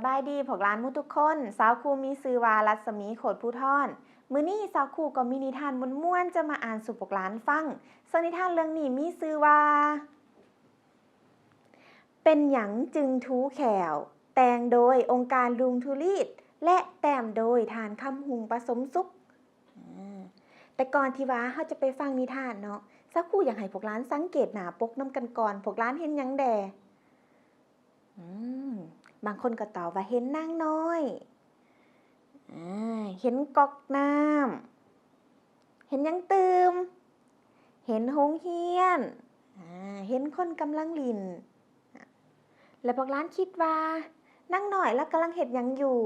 บายดีพวกหลานหมู่ทุกคนสาวครูมีชื่อว่ารัศมีโขดภูทรมื้อนี้สาวครูก็มีนิทานม่วนๆจะมาอ่านสู่พวกหลานฟังซึ่งนิทานเรื่องนี้มีชื่อว่าเป็นหยังจึงทูแขวแต่งโดยองค์การลุงธุรีตและแต้มโดยฐานคำหุงผสมสุขแต่ก่อนที่ว่าเราจะไปฟังนิทานเนาะสาวครูอยากให้พวกหลานสังเกตหน้าปกนำกันก่อนพวกหลานเห็นหยังแดบางคนก็ตอบว่าเห็นนางน้อยเห็นก๊อกน้ำเห็นยังตืมเห็นหงเฮียนเห็นคนกำลังลินแล้วพวกร้านคิดว่านางน้อยแล้วกำลังเห็ดยังอยู่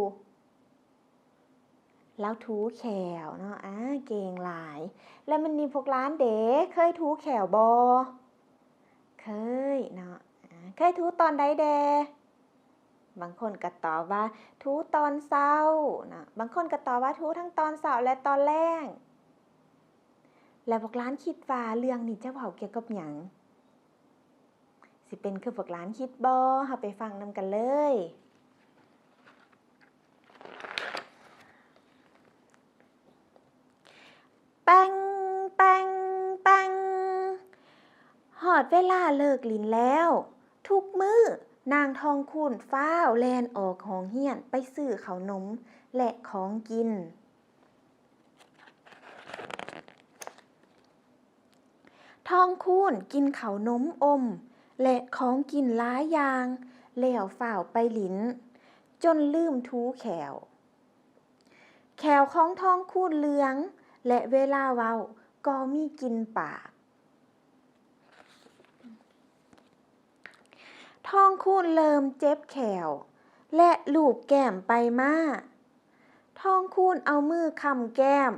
แล้วถูแขวเนาะเก่งหลายแล้วมันมีพวกร้านเด็กเคยถูแขวบอเคยเนาะเคยถูตอนใดแดบางคนก็ตอบว่าทูตอนเช้านะบางคนก็ตอบว่าทูทั้งตอนเช้าและตอนแลงแล้วพวกร้านคิดว่าเรื่องนี้จะเว้าเกี่ยวกับหยังสิเป็นคือพวกร้านคิดบ่เฮาไปฟังนำกันเลยแป้งแป้งแป้งฮอดเวลาเลิกลินแล้วทุกมื้อนางทองคูณฟ้าวแล่นออกห้องเฮียนไปซื้อข้าวนมและของกินทองคูณกินข้าวนมอมและของกินหลายอย่างแล้วฝ่าวไปหลินจนลืมทูแขวแขวของทองคูณเหลืองและเวลาเว้าก็มีกินปากทองคูณเริ่มเจ็บแขวและลูบแก้มไปมาทองคูณเอามือค้ำแก้ม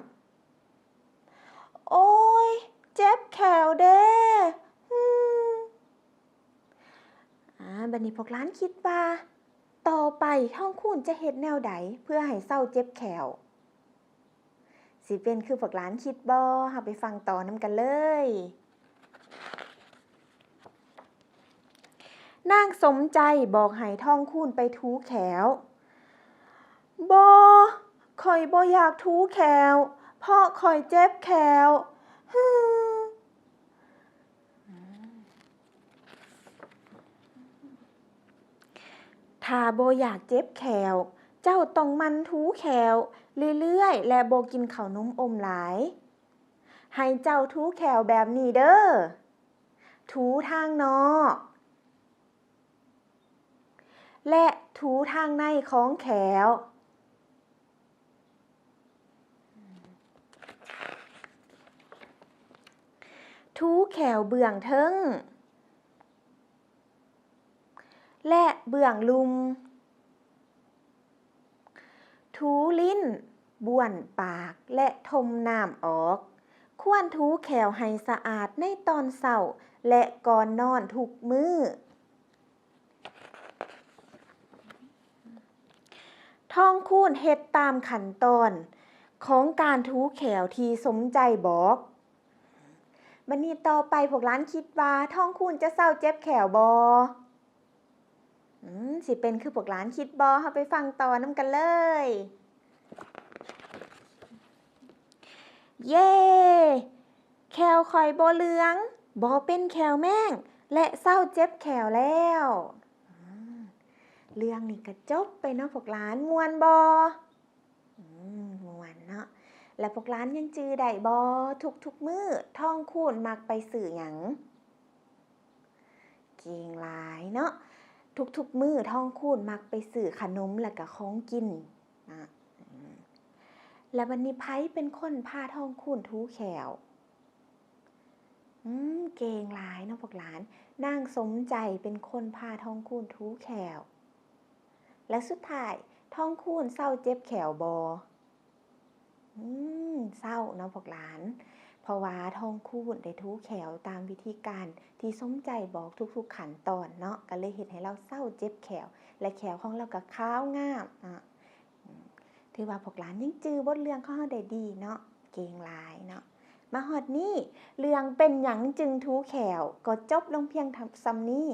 โอ้ยเจ็บแขวเด้บัดนี้พวกหลานคิดว่าต่อไปทองคูณจะเฮ็ดแนวใดเพื่อให้เศร้าเจ็บแขวสิเป็นคือพวกหลานคิดบ่เฮาไปฟังต่อนำกันเลยนางสมใจบอกให้ทองคูณไปทูแขวบ่ข่อยบ่อยากทูแขวเพราะข่อยเจ็บแขวถ้าบ่อยากเจ็บแขวเจ้าต้องมันทูแขวเรื่อยๆและบ่กินข้าวนมอมหลายให้เจ้าทูแขวแบบนี้เด้อทูทางนอกและถูทางในของแขวทูแขวเบื้องเทิงและเบื้องลุมทูลิ้นบ้วนปากและทมน้ำออกควรทูแขวให้สะอาดในตอนเช้าและก่อนนอนทุกมื้อทองคูณเฮ็ดตามขั้นตอนของการทูแขวที่สมใจบอกบัดนี้ต่อไปพวกหลานคิดว่าทองคูณจะเศร้าเจ็บแขวบ่สิเป็นคือพวกหลานคิดบ่เฮาไปฟังต่อนำกันเลยเย้แขวข่อยบ่เหลืองบ่เป็นแขวแมงและเศร้าเจ็บแขวแล้วเรื่องนี้ก็จบไปเนาะพวกหลานม่วนบ่ม่วนเนาะแล้วพวกหลานยังจื้อได้บ่ทุกมื้อทองคูณมักไปซื้อหยังเก่งหลายเนาะทุกมื้อทองคูณมักไปซื้อขนมแล้วก็ของกินนะแล้ววันนี้ไผเป็นคนพาทองคูณทูแขวเก่งหลายเนาะพวกหลานนางสมใจเป็นคนพาทองคูณทูแขวและสุดท้ายทองคูณเศร้าเจ็บแขวบ่เศร้าเนาะพวกหลานเพราะว่าทองคูณได้ทูแขวตามวิธีการที่สมใจบอกทุกขั้นตอนเนาะก็เลยเฮ็ดให้เราเศร้าเจ็บแขวและแขวของเราก็ขาวงามถือว่าพวกหลานยังจื้อบทเรื่องของเฮาได้ดีเนาะเก่งหลายเนาะมาฮอดนี้เรื่องเป็นหยังจึงทูแขวก็จบลงเพียงซำนี้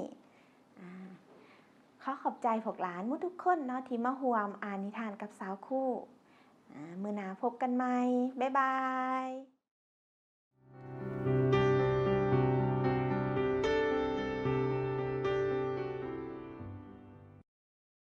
ขอขอบใจพวกหลานหมู่ทุกคนเนาะที่มาร่วมอ่านนิทานกับสาวคู่มื้อหน้าพบกันใหม่บ๊ายบาย